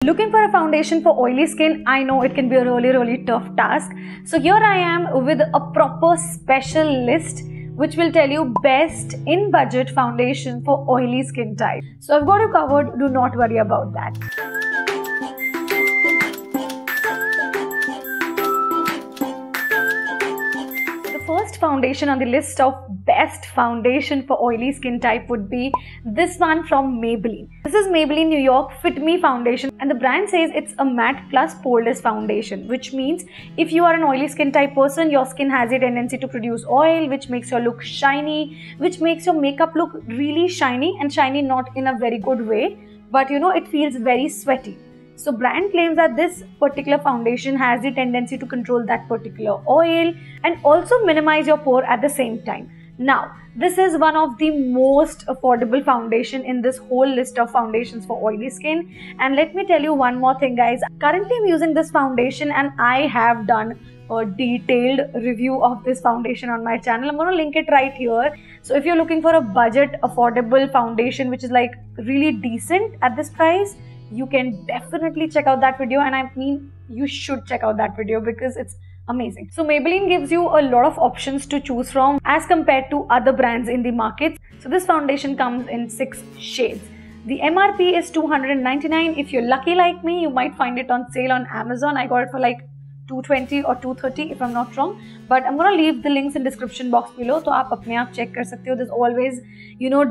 Looking for a foundation for oily skin, I know it can be a really tough task. So here I am with a proper special list which will tell you best in budget foundation for oily skin type. So I've got you covered, do not worry about that. First foundation on the list of best foundation for oily skin type would be this one from Maybelline. This is Maybelline New York Fit Me foundation, and the brand says it's a matte plus poreless foundation, which means if you are an oily skin type person, your skin has a tendency to produce oil, which makes your look shiny, which makes your makeup look really shiny, and shiny not in a very good way, but it feels very sweaty. So brand claims that this particular foundation has the tendency to control that particular oil and also minimize your pore at the same time. Now, this is one of the most affordable foundation in this whole list of foundations for oily skin. And let me tell you one more thing, guys. Currently, I'm using this foundation and I have done a detailed review of this foundation on my channel. I'm going to link it right here. So if you're looking for a budget affordable foundation which is like really decent at this price, you can definitely check out that video, and I mean you should check out that video because it's amazing. So Maybelline gives you a lot of options to choose from as compared to other brands in the market. So this foundation comes in 6 shades. The MRP is $299. If you're lucky like me, you might find it on sale on Amazon. I got it for like $220 or $230 if I'm not wrong, but I'm gonna leave the links in description box below, so आप अपने आप check कर सकते हो. There's always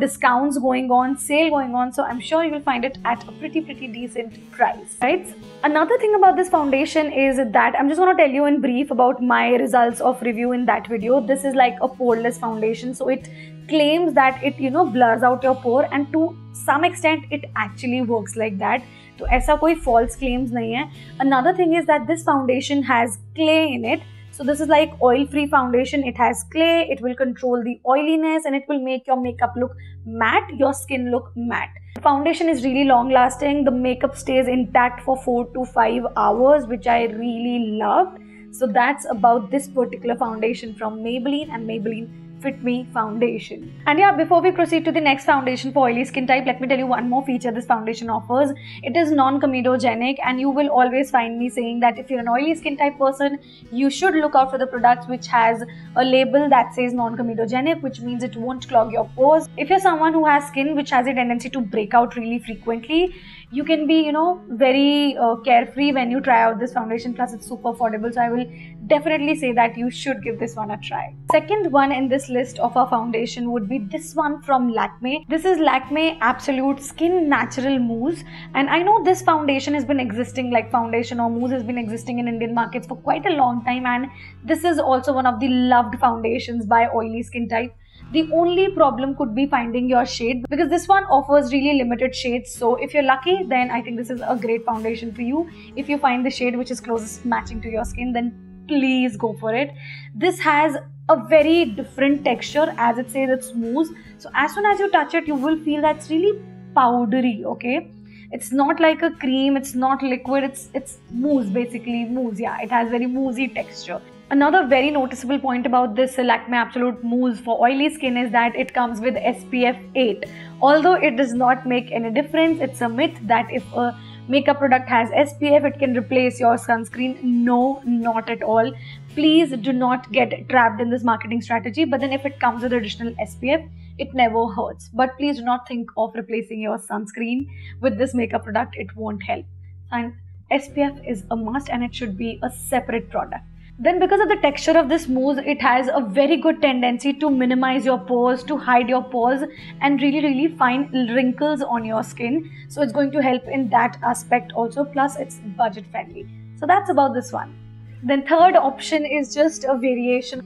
discounts going on, sale going on, so I'm sure you will find it at a pretty decent price, right? Another thing about this foundation is that I'm just gonna tell you in brief about my results of review in that video. This is like a poreless foundation, so it claims that it blurs out your pore, and to some extent it actually works like that. तो ऐसा कोई false claims नहीं है. Another thing is that this foundation has clay in it. So this is like oil-free foundation. It has clay. It will control the oiliness and it will make your makeup look matte, your skin look matte. The foundation is really long-lasting. The makeup stays intact for 4 to 5 hours, which I really loved. So that's about this particular foundation from Maybelline and Maybelline Fit Me foundation. And yeah, before we proceed to the next foundation for oily skin type, let me tell you one more feature this foundation offers. It is non-comedogenic, and you will always find me saying that if you're an oily skin type person, you should look out for the products which has a label that says non-comedogenic, which means it won't clog your pores. If you're someone who has skin which has a tendency to break out really frequently, you can be very carefree when you try out this foundation. Plus it's super affordable, so I will definitely say that you should give this one a try. Second one in this list of our foundation would be this one from Zakme. This is Zakme Absolute Skin Natural Mousse, and I know this foundation has been existing, like foundation or mousse has been existing in Indian markets for quite a long time, and this is also one of the loved foundations by oily skin type. The only problem could be finding your shade, because this one offers really limited shades. So if you're lucky, then I think this is a great foundation for you. If you find the shade which is closest matching to your skin, then please go for it. This has a very different texture, as it says it's mousse. So as soon as you touch it, you will feel that it's really powdery, okay? It's not like a cream, it's not liquid, it's mousse, basically mousse. Yeah, it has very moussey texture. Another very noticeable point about this Zakme Absolute Mousse for oily skin is that it comes with SPF 8. Although it does not make any difference, it's a myth that if a makeup product has SPF, it can replace your sunscreen. No, not at all. Please do not get trapped in this marketing strategy. But then if it comes with additional SPF, it never hurts. But please do not think of replacing your sunscreen with this makeup product. It won't help. And SPF is a must, and it should be a separate product. Then because of the texture of this mousse, it has a very good tendency to minimize your pores, to hide your pores and really find wrinkles on your skin. So it's going to help in that aspect also, plus it's budget friendly. So that's about this one. Then third option is just a variation.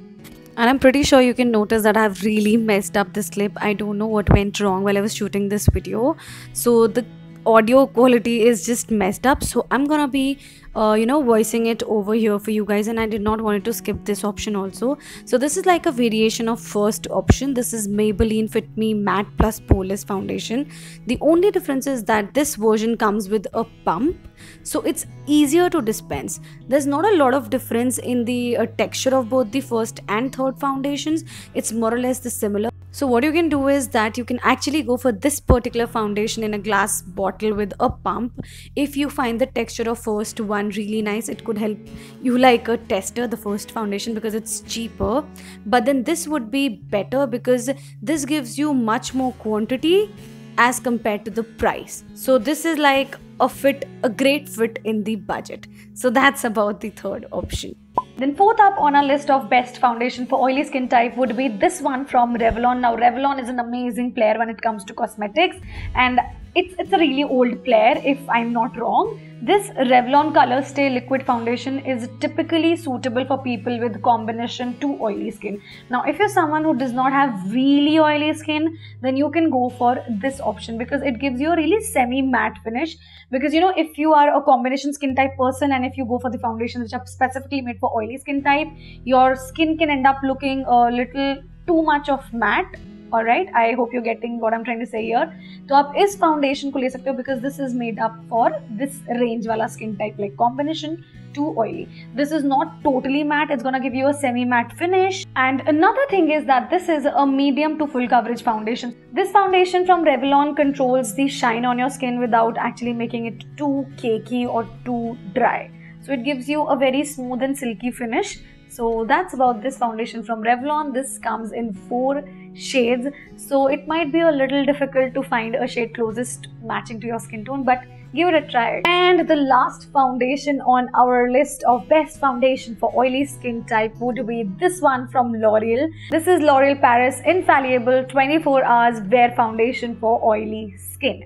And I'm pretty sure you can notice that I've really messed up this clip. I don't know what went wrong while I was shooting this video. So the audio quality is just messed up, so I'm gonna be voicing it over here for you guys, and I did not want it to skip this option also. So this is like a variation of first option. This is Maybelline Fit Me Matte Plus Poreless Foundation. The only difference is that this version comes with a pump, so it's easier to dispense. There's not a lot of difference in the texture of both the first and third foundations. It's more or less the similar. So what you can do is that you can actually go for this particular foundation in a glass bottle with a pump. If you find the texture of first one really nice, it could help you like a tester, the first foundation, because it's cheaper. But then this would be better because this gives you much more quantity as compared to the price. So this is like a great fit in the budget. So that's about the third option. Then fourth up on our list of best foundation for oily skin type would be this one from Revlon. Now Revlon is an amazing player when it comes to cosmetics, and it's a really old player if I'm not wrong. This Revlon Colorstay liquid foundation is typically suitable for people with combination 2 oily skin. Now if you're someone who does not have really oily skin, then you can go for this option because it gives you a really semi matte finish. Because if you are a combination skin type person and if you go for the foundations which are specifically made for oily skin type, your skin can end up looking a little too much of matte. Alright, I hope you're getting what I'm trying to say here. तो आप इस foundation को ले सकते हो because this is made up for this range वाला skin type, like combination 2 oily. This is not totally matte, it's gonna give you a semi-matte finish. And another thing is that this is a medium to full coverage foundation. This foundation from Revlon controls the shine on your skin without actually making it too cakey or too dry. So it gives you a very smooth and silky finish. So that's about this foundation from Revlon. This comes in 4 shades, so it might be a little difficult to find a shade closest matching to your skin tone, but give it a try. And the last foundation on our list of best foundation for oily skin type would be this one from Loreal. This is L'Oreal Paris Infallible 24 hours wear foundation for oily skin.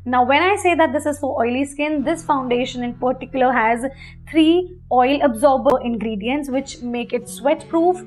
Now when I say that this is for oily skin, this foundation in particular has 3 oil absorber ingredients which make it sweat proof,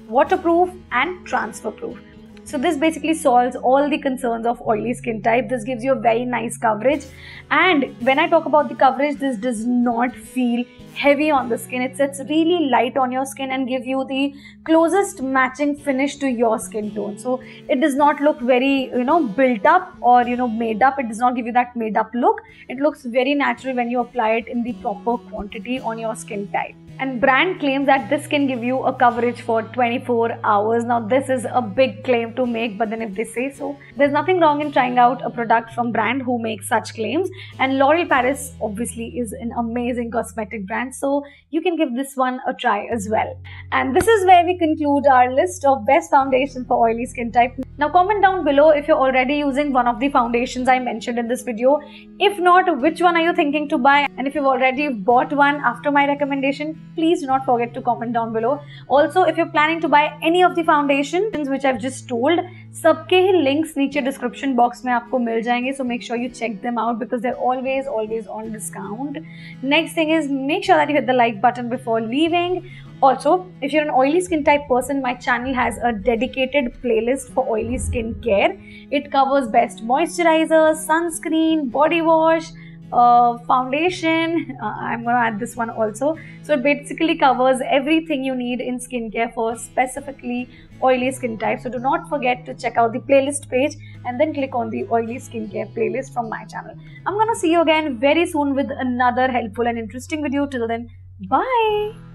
waterproof and transfer proof. So this basically solves all the concerns of oily skin type. This gives you a very nice coverage, and when I talk about the coverage, this does not feel heavy on the skin. It sits really light on your skin and give you the closest matching finish to your skin tone. So it does not look very built up or made up. It does not give you that made up look. It looks very natural when you apply it in the proper quantity on your skin type. And brand claims that this can give you a coverage for 24 hours. Now this is a big claim to make, but then if they say so, there's nothing wrong in trying out a product from brand who makes such claims. And L'Oreal Paris obviously is an amazing cosmetic brand, so you can give this one a try as well. And this is where we conclude our list of best foundation for oily skin type. Now comment down below if you're already using one of the foundations I mentioned in this video. If not, which one are you thinking to buy? And if you've already bought one after my recommendation, please do not forget to comment down below. Also, if you're planning to buy any of the foundations which I've just told, सबके ही links नीचे description box में आपको मिल जाएंगे. So make sure you check them out because they're always on discount. Next thing is, make sure that you hit the like button before leaving. Also, if you're an oily skin type person, my channel has a dedicated playlist for oily skin care. It covers best moisturizer, sunscreen, body wash, foundation. I'm going to add this one also. So it basically covers everything you need in skincare for specifically oily skin type. So do not forget to check out the playlist page and then click on the oily skincare playlist from my channel. I'm going to see you again very soon with another helpful and interesting video. Till then, bye.